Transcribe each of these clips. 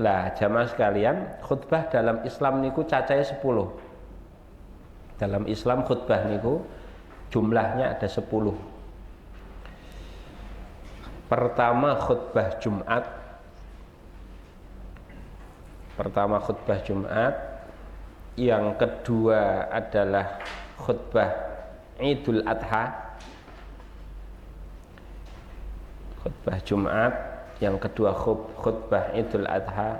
Lah jamaah sekalian, khutbah dalam Islam niku cacahe 10. Dalam Islam khutbah niku jumlahnya ada 10. Pertama khutbah Jumat. Yang kedua adalah khutbah Idul Adha. Khutbah Jumat, yang kedua khutbah Idul Adha.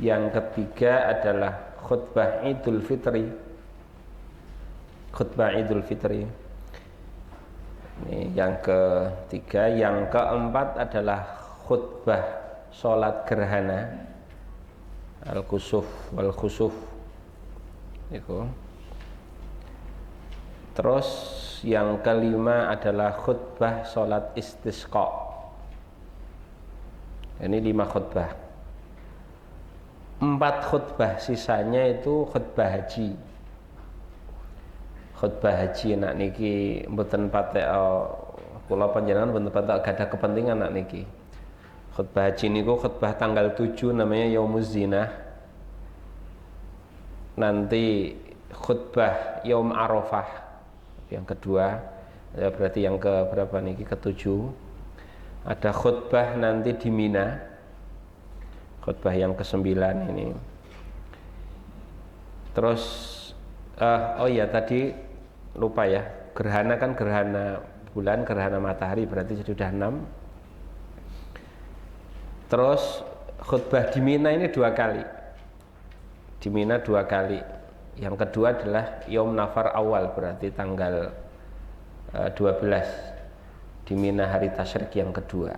Yang ketiga adalah khutbah Idul Fitri. Khutbah Idul Fitri. Ini yang ketiga. Yang keempat adalah khutbah sholat gerhana, al-kusuf wal khusuf itu. Terus yang kelima adalah khutbah sholat istisqa. Ini 5 khutbah. 4 khutbah sisanya itu khutbah haji. Khutbah haji nak niki mboten patek kula panjenengan mboten patek gadah kepentingan nak niki. Khutbah haji niku khutbah tanggal 7 namanya Yaumuz Zinah. Nanti khutbah Yaum Arafah yang kedua, ya berarti yang ke berapa niki, ke-7. Ada khutbah nanti di Mina. Khutbah yang ke-9 ini. Terus oh ya tadi lupa ya, gerhana kan gerhana bulan, gerhana matahari, berarti sudah 6. Terus khutbah di Mina ini 2 kali. Di Mina 2 kali. Yang kedua adalah Yaum Nafar Awal, berarti tanggal 12 di Mina, hari tasyrik yang kedua.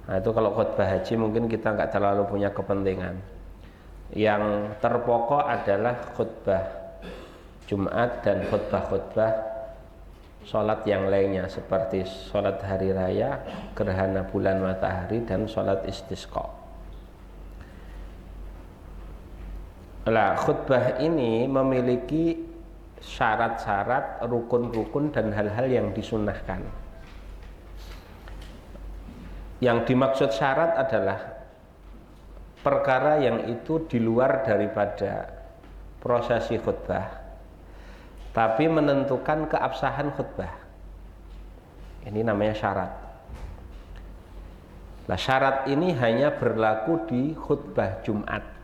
Nah itu kalau khutbah haji mungkin kita nggak terlalu punya kepentingan. Yang terpokok adalah khutbah Jumat dan khutbah-khutbah sholat yang lainnya seperti sholat hari raya, gerhana bulan matahari, dan sholat istisqa. Nah, khutbah ini memiliki syarat-syarat, rukun-rukun, dan hal-hal yang disunnahkan. Yang dimaksud syarat adalah perkara yang itu di luar daripada prosesi khutbah, tapi menentukan keabsahan khutbah. Ini namanya syarat. Nah, syarat ini hanya berlaku di khutbah Jumat.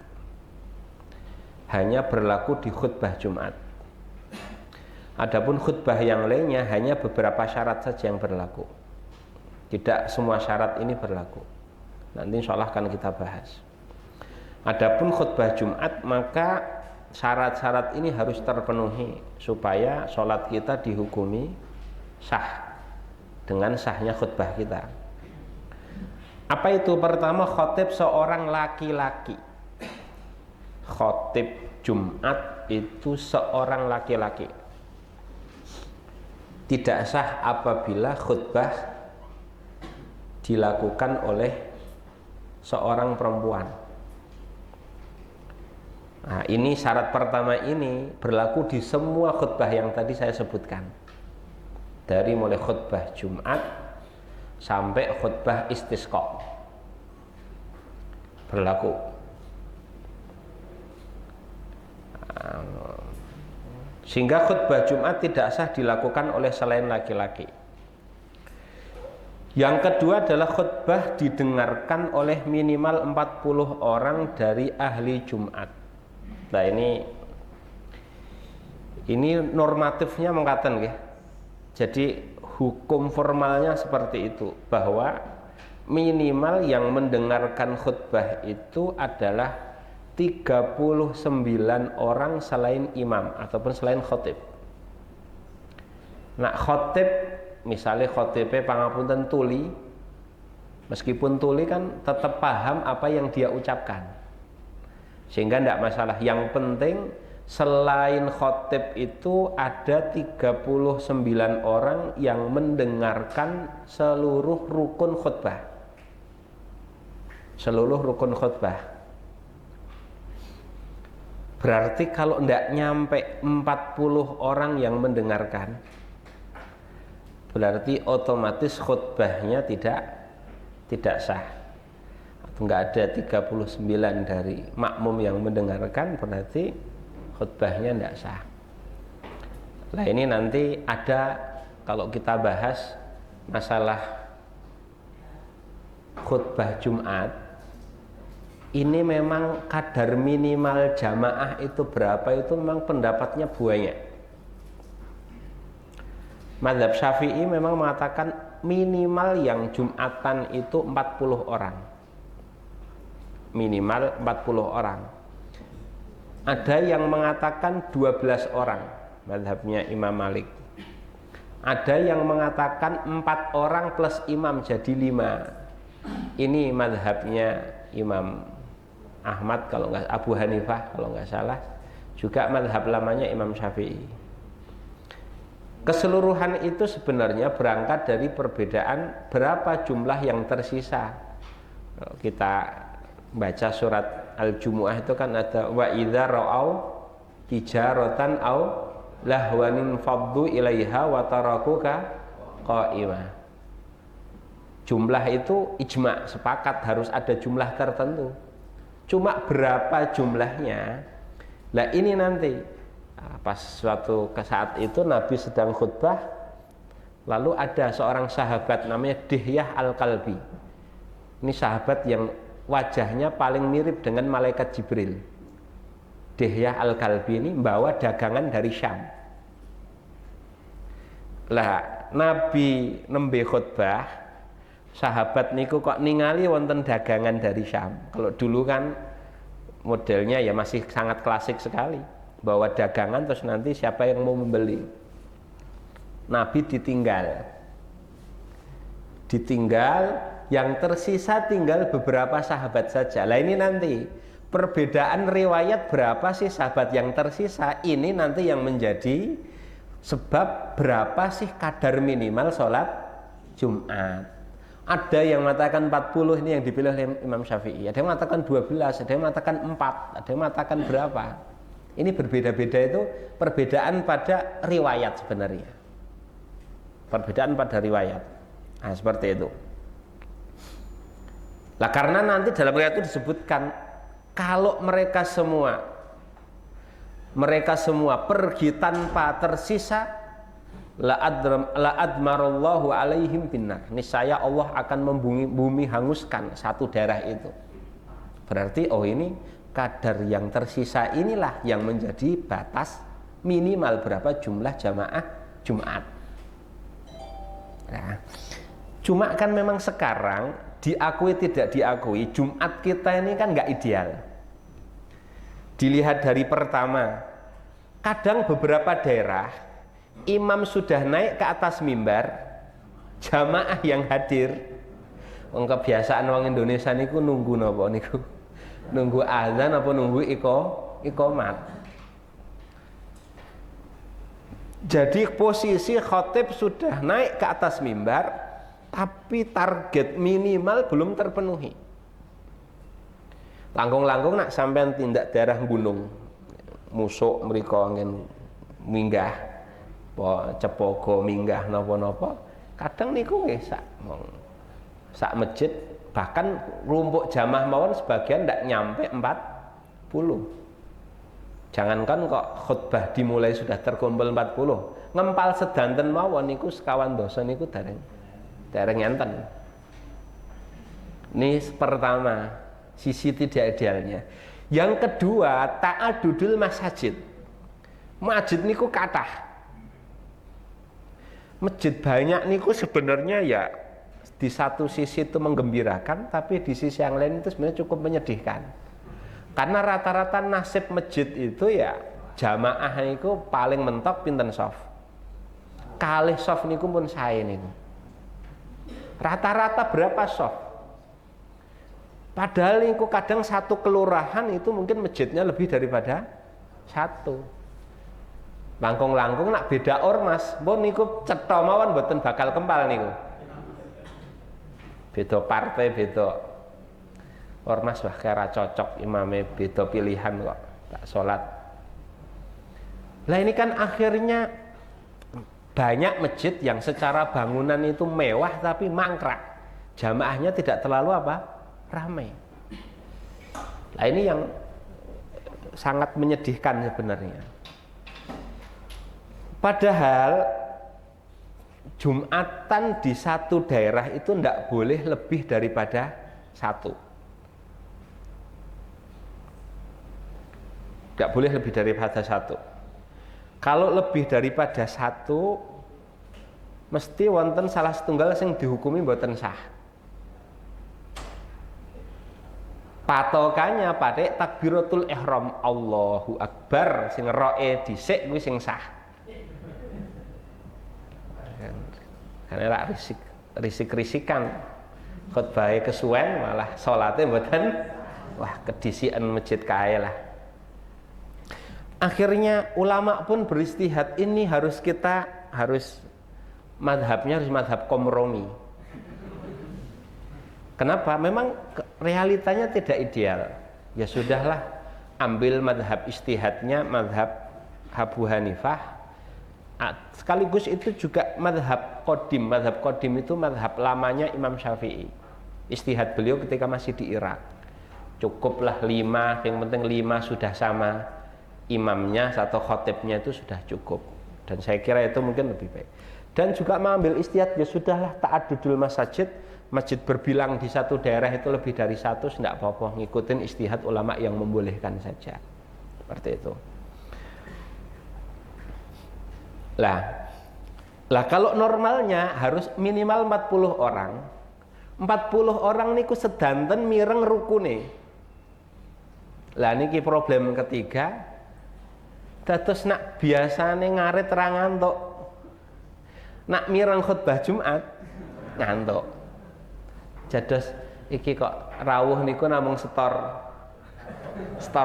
Hanya berlaku di khutbah Jumat. Adapun khutbah yang lainnya hanya beberapa syarat saja yang berlaku. Tidak semua syarat ini berlaku. Nanti insya Allah akan kita bahas. Adapun khutbah Jumat, maka syarat-syarat ini harus terpenuhi supaya sholat kita dihukumi sah dengan sahnya khutbah kita. Apa itu? Pertama, khotib seorang laki-laki. Khotib Jumat itu seorang laki-laki. Tidak sah apabila khutbah dilakukan oleh seorang perempuan. Nah, ini syarat pertama ini berlaku di semua khutbah yang tadi saya sebutkan. Dari mulai khutbah Jumat sampai khutbah istisqa berlaku. Sehingga khutbah Jumat tidak sah dilakukan oleh selain laki-laki. Yang kedua adalah khutbah didengarkan oleh minimal 40 orang dari ahli Jumat. Nah ini normatifnya mengatakan ya. Jadi hukum formalnya seperti itu, bahwa minimal yang mendengarkan khutbah itu adalah 39 orang selain imam ataupun selain khotib. Nah, khotib misalnya khotibnya pangapunten tuli, meskipun tuli kan tetap paham apa yang dia ucapkan, sehingga tidak masalah. Yang penting selain khotib itu ada 39 orang yang mendengarkan seluruh rukun khutbah. Seluruh rukun khutbah. Berarti kalau tidak nyampe 40 orang yang mendengarkan, berarti otomatis khutbahnya tidak sah. nggak ada 39 dari makmum yang mendengarkan, berarti khutbahnya tidak sah. Nah ini nanti ada, kalau kita bahas masalah khutbah Jumat, ini memang kadar minimal jamaah itu berapa, itu memang pendapatnya banyak. Mazhab Syafi'i memang mengatakan minimal yang Jumatan itu 40 orang. Minimal 40 orang. Ada yang mengatakan 12 orang, mazhabnya Imam Malik. Ada yang mengatakan 4 orang plus imam jadi 5. Ini mazhabnya Imam Ahmad, kalau nggak Abu Hanifah kalau nggak salah, juga mazhab lamanya Imam Syafi'i. Keseluruhan itu sebenarnya berangkat dari perbedaan berapa jumlah yang tersisa. Kalau kita baca surat Al-Jumu'ah itu kan ada wa idza ra'au tijaratan au lahwanin faddu ilaiha wa tarakuka qa'imah. Jumlah itu ijma, sepakat harus ada jumlah tertentu. Cuma berapa jumlahnya? Lah ini nanti pas suatu saat itu Nabi sedang khutbah, lalu ada seorang sahabat namanya Dihyah Al-Kalbi. Ini sahabat yang wajahnya paling mirip dengan malaikat Jibril. Dihyah Al-Kalbi ini membawa dagangan dari Syam. Lah Nabi nembe khutbah, sahabat niku kok ningali wonten dagangan dari Syam. Kalau dulu kan modelnya ya masih sangat klasik sekali, bawa dagangan terus nanti siapa yang mau membeli. Nabi ditinggal, yang tersisa tinggal beberapa sahabat saja. Lah ini nanti perbedaan riwayat berapa sih sahabat yang tersisa, ini nanti yang menjadi sebab berapa sih kadar minimal sholat Jumat. Ada yang mengatakan 40, ini yang dipilih oleh Imam Syafi'i. Ada yang mengatakan 12, ada yang mengatakan 4, ada yang mengatakan berapa. Ini berbeda-beda, itu perbedaan pada riwayat sebenarnya. Perbedaan pada riwayat. Nah, seperti itu. Lah karena nanti dalam riwayat itu disebutkan kalau mereka semua pergi tanpa tersisa, la admarallahu alaihim binnar. Niscaya Allah akan membumi hanguskan satu daerah itu. Berarti oh ini kadar yang tersisa inilah yang menjadi batas minimal berapa jumlah jamaah Jumat. Nah, cuma kan memang sekarang diakui tidak diakui, Jumat kita ini kan nggak ideal. Dilihat dari pertama, kadang beberapa daerah imam sudah naik ke atas mimbar, jamaah yang hadir, kebiasaan orang Indonesia niku nunggu napa niku, nunggu azan apa nunggu iqomat. Jadi posisi khotib sudah naik ke atas mimbar, tapi target minimal belum terpenuhi. Langkung-langkung nak sampean tindak daerah gunung, musuk mriko ngen minggah, cepogo minggah napa-napa, kadang niku nggih sak masjid, bahkan rumpuk jamaah mawon sebagian ndak nyampe 40. Jangankan kok khutbah dimulai sudah terkumpul 40, ngempal sedanten mawon niku sekawan dosa niku dereng enten. Ini pertama, sisi tidak idealnya. Yang kedua, ta'adudul masjid. Masjid niku kathah. Masjid banyak niku sebenarnya ya di satu sisi itu menggembirakan, tapi di sisi yang lain itu sebenarnya cukup menyedihkan. Karena rata-rata nasib masjid itu ya jamaah niku paling mentok pinten soft. Kalih soft niku pun sae niku. Rata-rata berapa soft? Padahal niku kadang satu kelurahan itu mungkin masjidnya lebih daripada satu. Langkung-langkung nak beda ormas, pun niku cetha mawon mboten bakal kempal niku. Beda partai, beda ormas, wah kira cocok imame beda pilihan kok tak sholat. Lah ini kan akhirnya banyak masjid yang secara bangunan itu mewah tapi mangkrak, jamaahnya tidak terlalu ramai. Nah, ini yang sangat menyedihkan sebenarnya. Padahal Jumatan di satu daerah itu tidak boleh lebih daripada satu. Tidak boleh lebih daripada satu. Kalau lebih daripada satu, mesti wonten salah setunggal sing dihukumi mboten sah. Patokannya pakai takbiratul ihram, Allahu Akbar, sing roe dhisik kuwi sing sah. Karena rak risik-risikan khutbahnya kesuwen malah sholatnya mboten, wah kedisian masjid kae lah. Akhirnya ulama pun beristihad, ini harus madhabnya harus madhab komromi. Kenapa? Memang realitanya tidak ideal. Ya sudahlah, ambil madhab istihadnya madhab Abu Hanifah. Sekaligus itu juga madhab Qadim. Madhab Qadim itu madhab lamanya Imam Syafi'i. Istihad beliau ketika masih di Irak. Cukuplah 5, yang penting 5 sudah sama imamnya atau khotibnya itu sudah cukup. Dan saya kira itu mungkin lebih baik. Dan juga mengambil istihad, ya sudahlah ta'addudul masajid, masjid berbilang di satu daerah itu lebih dari satu, tidak apa-apa, ngikutin istihad ulama yang membolehkan saja. Seperti itu. Lah kalau normalnya harus minimal 40 orang. 40 orang niku sedanten mireng rukune. Lah niki problem ketiga. Dados nak biasane ngarit ra ngantuk. Nak mireng khutbah Jumat ngantuk. Jados iki kok rawuh niku namung setor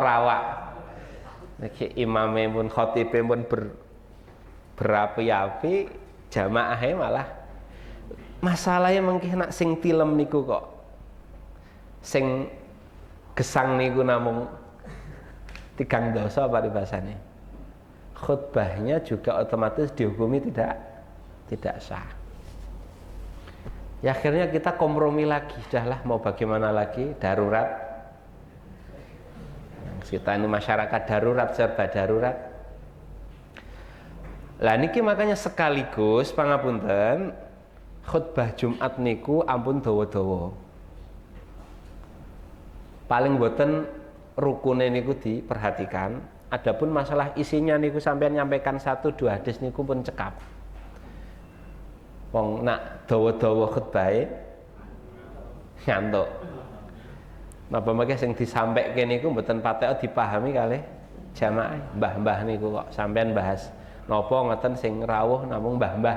awak. Niki imame pun khotibe pun berapi-api, jamaahnya malah masalahnya mungkin nak sing tilem niku kok sing gesang niku namung 3 dosa apa bahasanya, khutbahnya juga otomatis dihukumi tidak sah. Ya akhirnya kita kompromi lagi, sudahlah mau bagaimana lagi, darurat. Kita ini masyarakat darurat, serba darurat. Lah niki makanya sekaligus pangapunten khutbah Jumat niku ampun dawa-dawa. Paling boten rukune niku diperhatikan. Adapun masalah isinya niku sampean nyampaikan 1-2 hadis niku pun cekap. Wong nak dawa-dawa khutbahe ngantuk. Napa mangke sing disampaikan niku mboten patek dipahami kalih jamaah. Mbah-mbah niku kok sampean bahas napa ngoten sing rawuh namung mbah-mbah.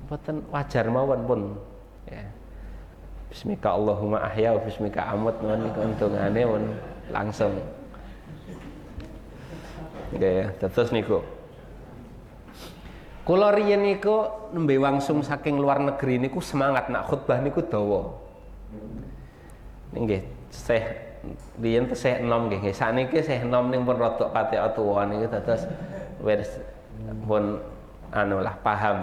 Mboten wajar mawon pun. Ya. Bismika Allahumma ahya wa bismika amut niku untungane pun langsung. Nggih ya, terus niku. Kula riyen niku nembe wangsung saking luar negeri niku semangat nak khutbah niku dawa. Nggih, riyen tesih enom nggih. Saniki sih enom ning pun rada patek tuwa niku terus wis pun lah paham.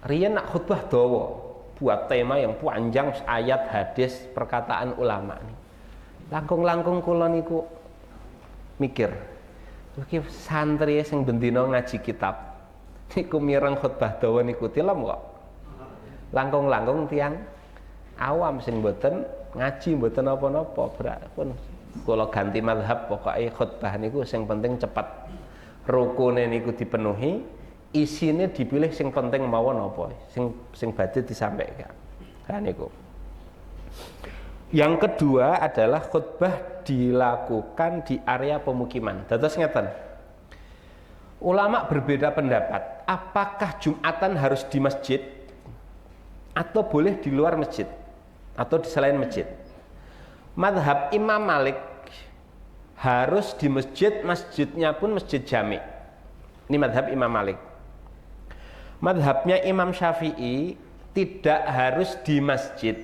Riyen nak khutbah dawa, buat tema yang panjang, ayat, hadis, perkataan ulama nih. Langkung-langkung kula niku mikir, iki santri sing bendina ngaji kitab niku mireng khutbah dawa niku tilem kok. Langkung-langkung tiang awam sing mboten ngaji mboten napa-napa, pun kula ganti mazhab pokoke khutbah niku sing penting cepet. Rukune niku dipenuhi, isine dipilih sing penting mawon apa, sing badhe disampaikan. Kan niku. Yang kedua adalah khutbah dilakukan di area pemukiman. Dados ngeten. Ulama berbeda pendapat, apakah Jumatan harus di masjid atau boleh di luar masjid atau di selain masjid. Madhab Imam Malik harus di masjid, masjidnya pun masjid jami. Ini madhab Imam Malik. Madhabnya Imam Syafi'i tidak harus di masjid,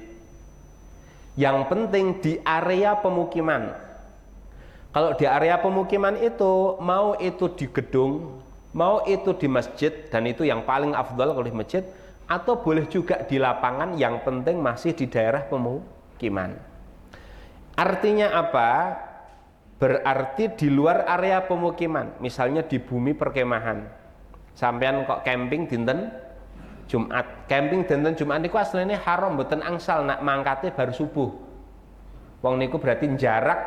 yang penting di area pemukiman. Kalau di area pemukiman itu, mau itu di gedung, mau itu di masjid, dan itu yang paling afdal kalau di masjid, atau boleh juga di lapangan, yang penting masih di daerah pemukiman. Artinya apa? Berarti di luar area pemukiman, misalnya di bumi perkemahan. Sampean kok camping dinten Jumat. Camping dinten Jumat niku asline haram, mboten angsal nak mangkate baru subuh. Wong niku berarti jarak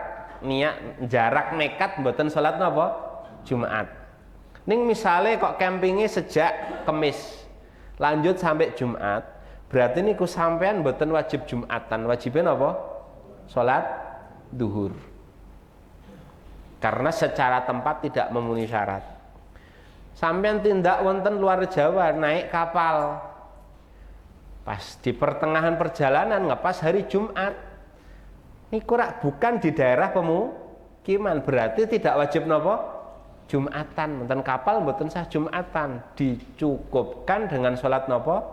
nekat mboten salat napa? Jumat. Ning misale kok campingnya sejak Kamis lanjut sampai Jumat, berarti niku sampean mboten wajib Jumatan, wajibnya napa? Salat duhur. Karena secara tempat tidak memenuhi syarat. Sampean tindak wonten luar Jawa naik kapal, pas di pertengahan perjalanan ngepas hari Jumat, niku rak bukan di daerah pemukiman, berarti tidak wajib nopo Jumatan. Wonten kapal mboten sah Jumatan, dicukupkan dengan sholat nopo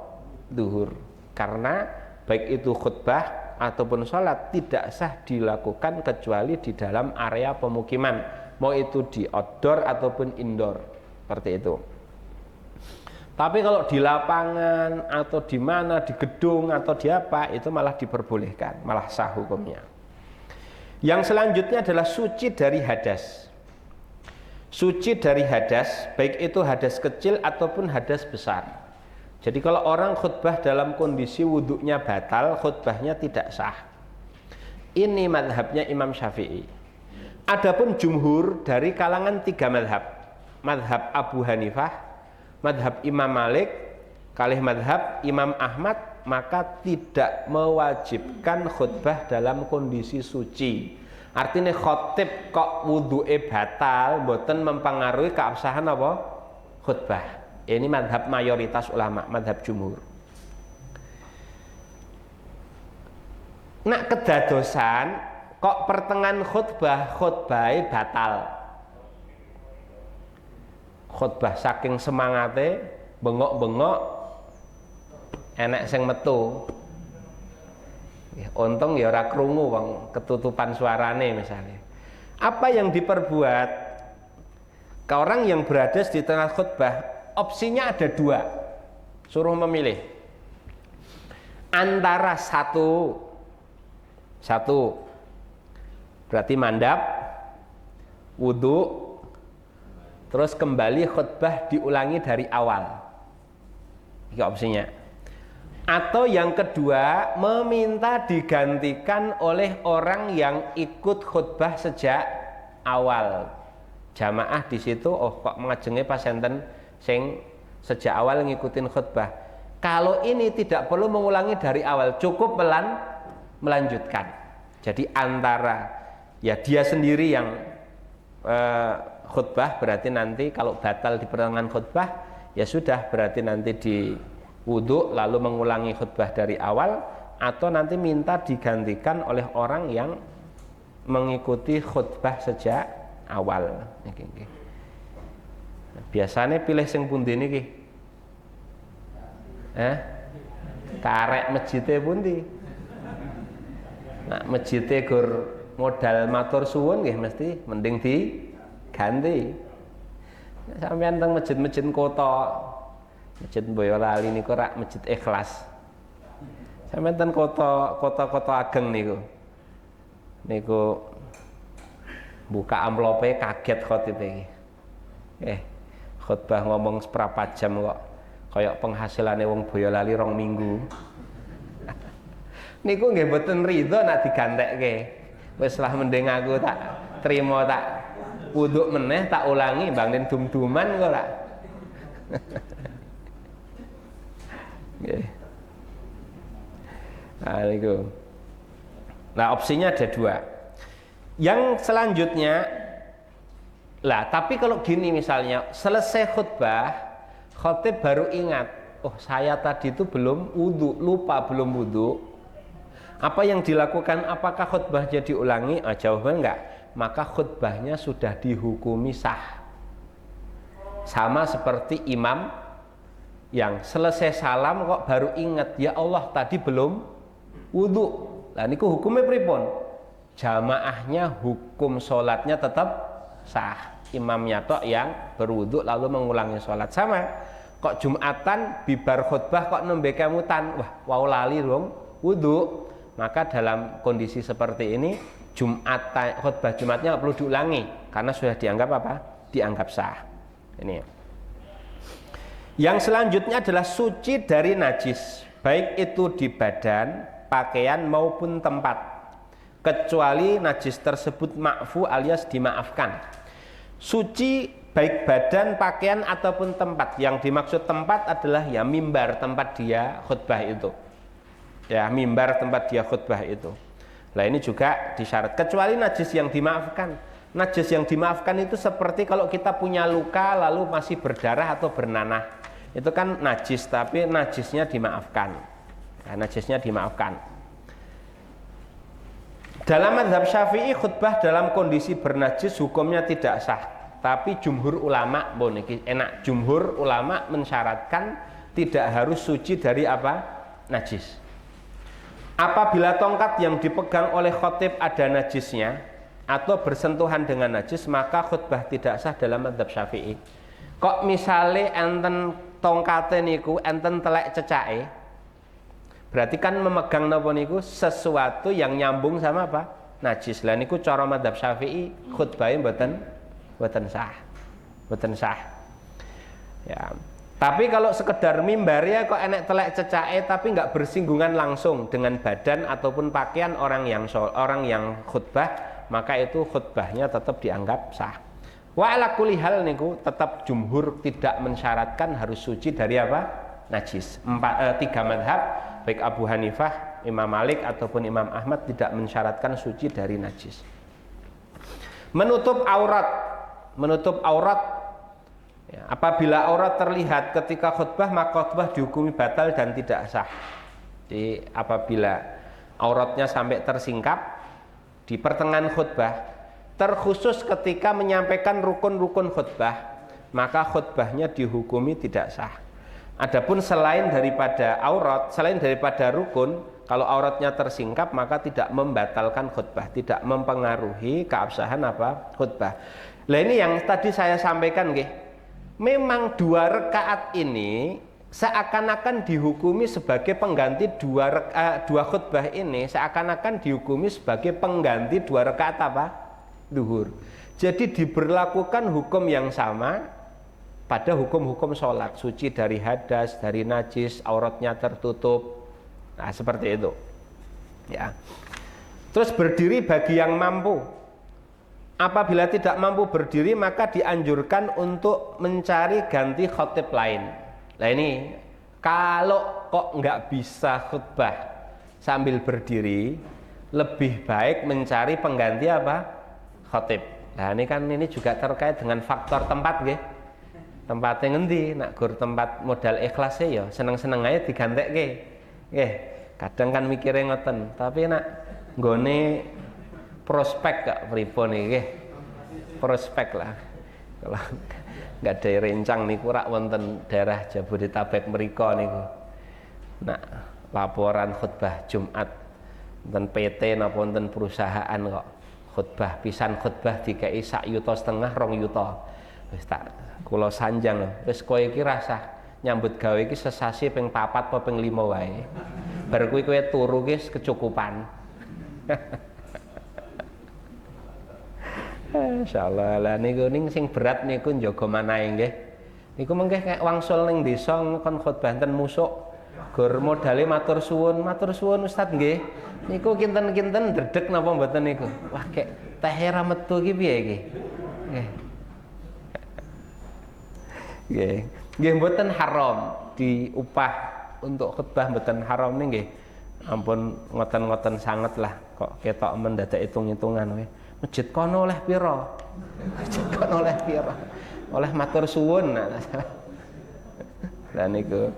duhur. Karena baik itu khutbah ataupun sholat tidak sah dilakukan kecuali di dalam area pemukiman, mau itu di outdoor ataupun indoor, seperti itu. Tapi kalau di lapangan atau di mana, di gedung atau di apa, itu malah diperbolehkan, malah sah hukumnya. Yang selanjutnya adalah suci dari hadas. Suci dari hadas, baik itu hadas kecil ataupun hadas besar. Jadi kalau orang khutbah dalam kondisi wudhunya batal, khutbahnya tidak sah. Ini madhabnya Imam Syafi'i. Adapun jumhur dari kalangan 3 madhab, madhab Abu Hanifah, madhab Imam Malik, kalih madhab Imam Ahmad, maka tidak mewajibkan khutbah dalam kondisi suci. Artinya khotib kok wudhu'e batal, boten mempengaruhi keabsahan apa? Khutbah. Ini madhab mayoritas ulama, madhab jumhur. Nak kedadosan kok pertengahan khutbahnya batal. Khutbah saking semangate bengok-bengok enek sing metu. Untung ya ora krungu wong ketutupan suarane misalnya. Apa yang diperbuat ke orang yang berada di tengah khutbah? Opsinya ada 2, suruh memilih antara satu berarti mandap, wudhu, terus kembali khutbah diulangi dari awal. Ini opsinya. Atau yang kedua, meminta digantikan oleh orang yang ikut khutbah sejak awal. Jamaah di situ, oh kok ngajenge pas enten sing sejak awal ngikutin khutbah. Kalau ini tidak perlu mengulangi dari awal, cukup melanjutkan. Jadi antara ya dia sendiri yang khutbah, berarti nanti kalau batal di pertengahan khutbah ya sudah, berarti nanti di wudhu lalu mengulangi khutbah dari awal, atau nanti minta digantikan oleh orang yang mengikuti khutbah sejak awal. Biasanya pilih sing pundi niki? Karek masjidnya pundi? Nah, masjidnya gur modal matur suwun nggih mesti mending diganti. Sampeyan teng masjid-masjid kota, Masjid Boyolali niku rak masjid Ikhlas. Sampeyan teng kota-kota ageng niku buka amplopnya kaget khotibnya. Khutbah ngomong seprapat jam kok kayak penghasilannya wong Boyolali 2 minggu. Niku nggih mboten ridho nak digantekke. Wis lah mending aku tak trimo, tak wudhu meneh, tak ulangi bangden dum-duman kok lah. Nggih. Nah, niku. Nah, opsinya ada 2. Yang selanjutnya lah, tapi kalau gini misalnya, selesai khutbah, khotib baru ingat, oh saya tadi itu belum wudhu, lupa belum wudhu. Apa yang dilakukan? Apakah khutbahnya diulangi? Jawaban enggak. Maka khutbahnya sudah dihukumi sah. Sama seperti imam yang selesai salam kok baru ingat, ya Allah tadi belum wudhu. Lah niku hukumnya pripun? Jamaahnya hukum sholatnya tetap sah. Imamnya tok yang berwudhu lalu mengulangi sholat. Sama kok Jumatan bibar khutbah kok nembe kemutan, wah lali dong wudhu, maka dalam kondisi seperti ini khutbah Jumatnya nggak perlu diulangi karena sudah dianggap apa? Dianggap sah. Ini. Yang selanjutnya adalah suci dari najis, baik itu di badan, pakaian maupun tempat, kecuali najis tersebut ma'fu alias dimaafkan. Suci baik badan, pakaian ataupun tempat. Yang dimaksud tempat adalah ya mimbar tempat dia khutbah itu. Ya, mimbar tempat dia khutbah itu. Nah, ini juga disyarat kecuali najis yang dimaafkan. Najis yang dimaafkan itu seperti kalau kita punya luka lalu masih berdarah atau bernanah. Itu kan najis, tapi najisnya dimaafkan. Ya, najisnya dimaafkan. Dalam mazhab Syafi'i khutbah dalam kondisi bernajis hukumnya tidak sah. Tapi jumhur ulama, enak, jumhur ulama mensyaratkan tidak harus suci dari apa? Najis. Apabila tongkat yang dipegang oleh khotib ada najisnya atau bersentuhan dengan najis, maka khutbah tidak sah dalam mazhab Syafi'i. Kok misale enten tongkate niku enten telek cecake, berarti kan memegang napa niku sesuatu yang nyambung sama apa? Najis. Lah niku cara mazhab Syafi'i khutbahe mboten sah. Mboten sah. Ya. Tapi kalau sekedar mimbar ya kok enek telek cecake tapi nggak bersinggungan langsung dengan badan ataupun pakaian orang yang khutbah, maka itu khutbahnya tetap dianggap sah. Wa ala kulli hal niku tetap jumhur tidak mensyaratkan harus suci dari apa? Najis. Tiga madhab baik Abu Hanifah, Imam Malik ataupun Imam Ahmad tidak mensyaratkan suci dari najis. Menutup aurat ya, apabila aurat terlihat ketika khutbah maka khutbah dihukumi batal dan tidak sah. Jadi apabila auratnya sampai tersingkap di pertengahan khutbah, terkhusus ketika menyampaikan rukun-rukun khutbah, maka khutbahnya dihukumi tidak sah. Adapun selain daripada aurat, selain daripada rukun, kalau auratnya tersingkap maka tidak membatalkan khutbah, tidak mempengaruhi keabsahan apa? Khutbah. Nah ini yang tadi saya sampaikan nggih. Memang 2 rakaat ini seakan-akan dihukumi sebagai pengganti dua khutbah ini seakan-akan dihukumi sebagai pengganti 2 rakaat apa? Duhur. Jadi diberlakukan hukum yang sama pada hukum-hukum sholat, suci dari hadas, dari najis, auratnya tertutup. Nah seperti itu. Ya. Terus berdiri bagi yang mampu. Apabila tidak mampu berdiri maka dianjurkan untuk mencari ganti khotib lain. Nah ini kalau kok nggak bisa khutbah sambil berdiri, lebih baik mencari pengganti apa? Khotib. Nah ini kan ini juga terkait dengan faktor tempat nggih. Tempatnya ngendi? Nak gur tempat modal ikhlasnya ya seneng-seneng aja digantekke. Nggih. Kadang kan mikirnya ngoten, tapi nak nggone prospek gak pripun iki? Prospek lah. Kalau nggak ada rencang niku rak wonten daerah Jabodetabek mriko niku. Nah, laporan khutbah Jumat wonten PT napa wonten perusahaan kok khutbah pisan khutbah dikai 1,5 juta 2 juta. Wis tak kula sanjang lho. Wis kowe iki rasah nyambut gawe iki sesasi ping 4 apa ping 5 wae. Bar kuwi kowe turu ki kecukupan. Insyaallah lah niku ning sing berat niku njaga manahe nggih. Niku mengke kaya wangsul ning desa kon khotbah ten musuk. Gur modale matur suwun Ustaz nggih. Niku kinten-kinten dredeg napa mboten niku? Wah kek tehe ra metu iki piye iki? Nggih. Nggih. Nggih mboten haram diupah untuk khotbah mboten haram nggih. Ampun ngoten-ngoten sanget lah kok ketok mendadak hitung-hitungan wae. Masjid kono oleh piro? Masjid kono oleh piro? Oleh matur suwun. Lah niku.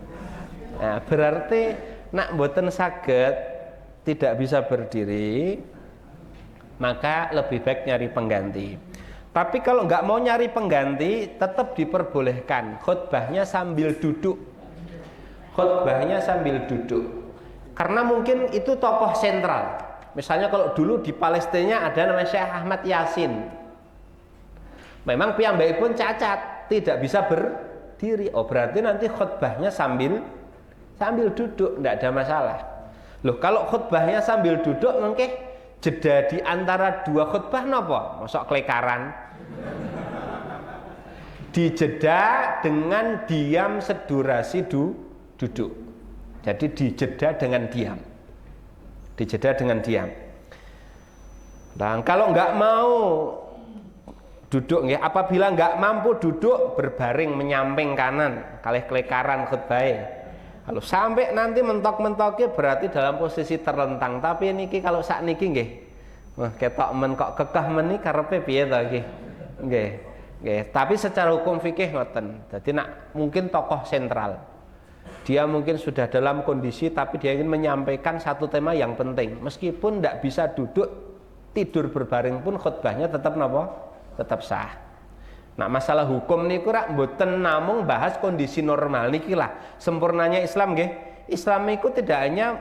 Nah, berarti nak mboten saged tidak bisa berdiri, maka lebih baik nyari pengganti. Tapi kalau nggak mau nyari pengganti, tetap diperbolehkan khutbahnya sambil duduk. Khutbahnya sambil duduk. Karena mungkin itu tokoh sentral. Misalnya kalau dulu di Palestina ada namanya Syekh Ahmad Yasin. Memang piyambakipun cacat, tidak bisa berdiri. Oh berarti nanti khutbahnya sambil duduk, tidak ada masalah. Loh, kalau khutbahnya sambil duduk mungkin jeda di antara dua khutbah napa? Mosok kelekaran. Dijeda dengan diam sedurasi duduk. Jadi dijeda dengan diam. Dijeda dengan diam. Nah, kalau nggak mau duduk, ya, apabila nggak mampu duduk berbaring menyamping kanan, kalih kelekaran khutbahnya. Kalau sampai nanti mentok-mentoknya berarti dalam posisi terlentang. Tapi niki kalau sak niki nggih, wah ketok men kok kekeh men niki karepe piye ta nggih? Nggih. Nggih, tapi secara hukum fikih ngoten. Jadi nak mungkin tokoh sentral. Dia mungkin sudah dalam kondisi tapi dia ingin menyampaikan satu tema yang penting. Meskipun tidak bisa duduk, tidur berbaring pun khutbahnya tetap napa? Tetap sah. Nah, masalah hukum niku rak mboten namung bahas kondisi normal niki lah. Sempurnanya Islam nggih. Islam niku tidak hanya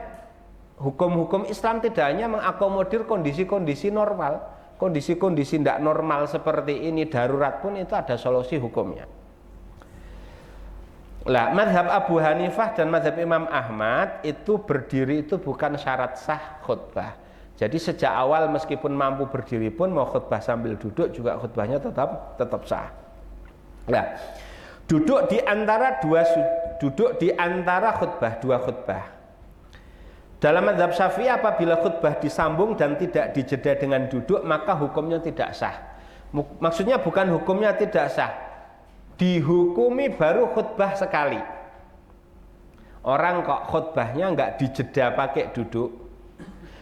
hukum-hukum Islam tidak hanya mengakomodir kondisi-kondisi normal. Kondisi-kondisi tidak normal seperti ini darurat pun itu ada solusi hukumnya. Lah, mazhab Abu Hanifah dan mazhab Imam Ahmad itu berdiri itu bukan syarat sah khutbah. Jadi sejak awal meskipun mampu berdiri pun mau khutbah sambil duduk juga khutbahnya tetap sah. Nah, duduk di antara khutbah, dua khutbah. Dalam mazhab Syafi'i apabila khutbah disambung dan tidak dijeda dengan duduk maka hukumnya tidak sah. Maksudnya bukan hukumnya tidak sah. Dihukumi baru khutbah sekali. Orang kok khutbahnya nggak dijeda pakai duduk,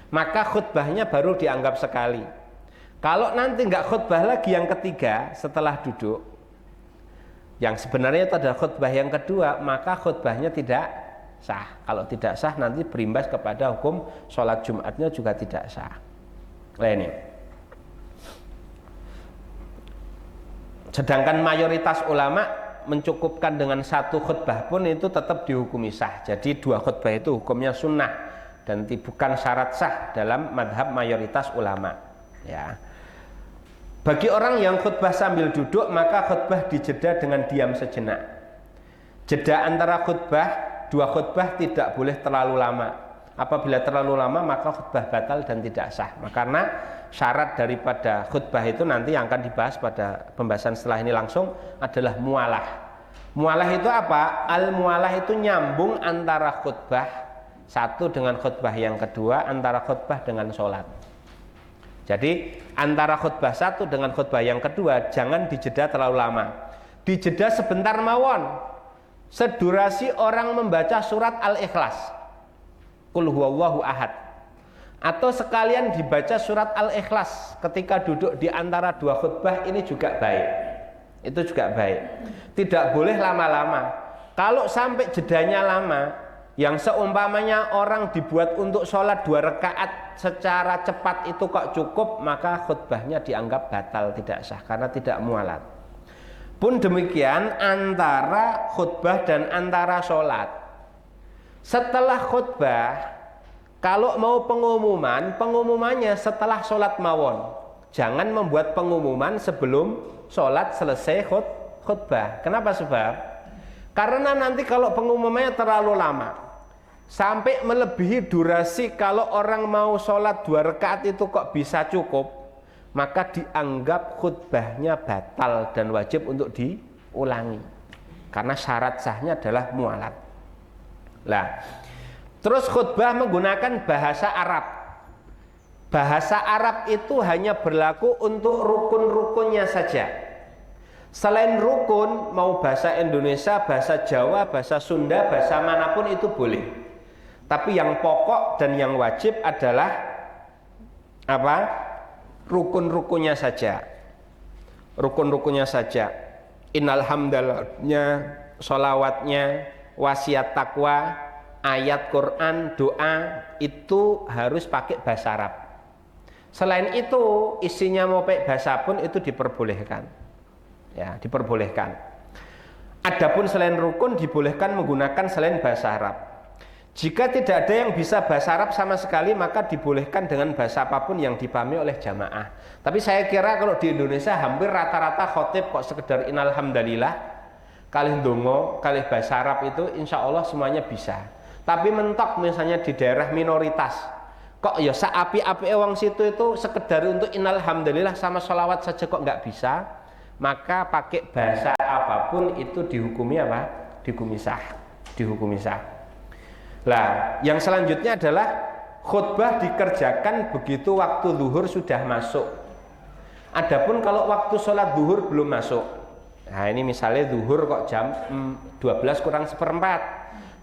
maka khutbahnya baru dianggap sekali. Kalau nanti nggak khutbah lagi yang ketiga setelah duduk, yang sebenarnya itu adalah khutbah yang kedua, maka khutbahnya tidak sah. Kalau tidak sah nanti berimbas kepada hukum sholat Jumatnya juga tidak sah. Nah ini. Sedangkan mayoritas ulama mencukupkan dengan satu khutbah pun itu tetap dihukumi sah. Jadi dua khutbah itu hukumnya sunnah dan bukan syarat sah dalam madhab mayoritas ulama. Ya. Bagi orang yang khutbah sambil duduk maka khutbah dijeda dengan diam sejenak. Jeda antara khutbah, dua khutbah tidak boleh terlalu lama. Apabila terlalu lama maka khutbah batal dan tidak sah. Karena syarat daripada khutbah itu nanti yang akan dibahas pada pembahasan setelah ini langsung adalah mualah. Mualah itu apa? Al-mualah itu nyambung antara khutbah satu dengan khutbah yang kedua, antara khutbah dengan sholat. Jadi antara khutbah satu dengan khutbah yang kedua jangan dijeda terlalu lama. Dijeda sebentar mawon. Sedurasi orang membaca surat Al-Ikhlas, Qul huwallahu ahad, atau sekalian dibaca surat Al-Ikhlas ketika duduk di antara dua khutbah, ini juga baik. Itu juga baik. Tidak boleh lama-lama. Kalau sampai jedanya lama, yang seumpamanya orang dibuat untuk sholat 2 rakaat secara cepat itu kok cukup, maka khutbahnya dianggap batal, tidak sah karena tidak mualat. Pun demikian antara khutbah dan antara sholat. Setelah khutbah, kalau mau pengumumannya setelah sholat mawon. Jangan membuat pengumuman sebelum sholat selesai khutbah. Kenapa sebab? Karena nanti kalau pengumumannya terlalu lama, sampai melebihi durasi kalau orang mau sholat 2 rakaat itu kok bisa cukup, maka dianggap khutbahnya batal dan wajib untuk diulangi. Karena syarat sahnya adalah mualat. Nah, terus khutbah menggunakan bahasa Arab. Bahasa Arab itu hanya berlaku untuk rukun-rukunnya saja. Selain rukun, mau bahasa Indonesia, bahasa Jawa, bahasa Sunda, bahasa manapun itu boleh. Tapi yang pokok dan yang wajib adalah apa? Rukun-rukunnya saja. Rukun-rukunnya saja. Innal hamdalillahnya, sholawatnya, wasiat takwa, ayat Quran, doa itu harus pakai bahasa Arab. Selain itu isinya mau pakai bahasa pun itu diperbolehkan. Ya, diperbolehkan. Adapun selain rukun dibolehkan menggunakan selain bahasa Arab. Jika tidak ada yang bisa bahasa Arab sama sekali maka dibolehkan dengan bahasa apapun yang dipahami oleh jamaah. Tapi saya kira kalau di Indonesia hampir rata-rata khotib kok sekedar innal hamdalillah, kalih dongo, kalih bahasa Arab itu insya Allah semuanya bisa. Tapi mentok misalnya di daerah minoritas, kok ya saapi-api wong situ itu sekedar untuk innalhamdulillah sama sholawat saja kok nggak bisa, maka pakai bahasa apapun itu dihukumi apa? Dihukumi sah. Dihukumi sah. Lah, yang selanjutnya adalah khutbah dikerjakan begitu waktu zuhur sudah masuk. Adapun kalau waktu sholat zuhur belum masuk, nah ini misalnya zuhur kok jam 12 kurang seperempat,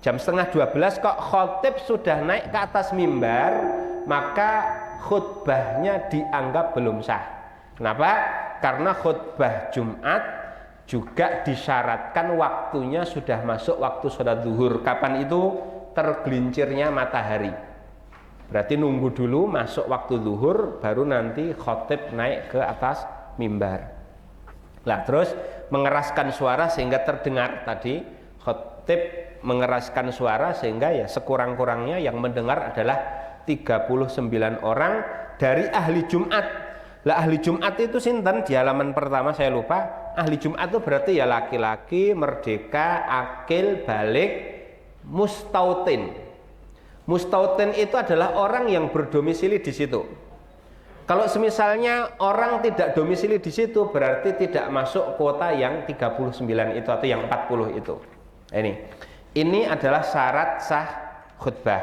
jam setengah 12 kok khotib sudah naik ke atas mimbar, maka khutbahnya dianggap belum sah. Kenapa? Karena khutbah Jumat juga disyaratkan waktunya sudah masuk waktu sholat zuhur. Kapan itu? Tergelincirnya matahari. Berarti nunggu dulu masuk waktu zuhur, baru nanti khotib naik ke atas mimbar. Lah terus mengeraskan suara sehingga terdengar, tadi khotib mengeraskan suara sehingga ya sekurang-kurangnya yang mendengar adalah 39 orang dari ahli Jumat. Lah ahli Jumat itu sinten? Di halaman pertama saya lupa. Ahli Jumat itu berarti ya laki-laki, merdeka, akil, balik, mustautin. Mustautin itu adalah orang yang berdomisili di situ. Kalau semisalnya orang tidak domisili di situ, berarti tidak masuk kuota yang 39 itu atau yang 40 itu. Ini adalah syarat sah khutbah.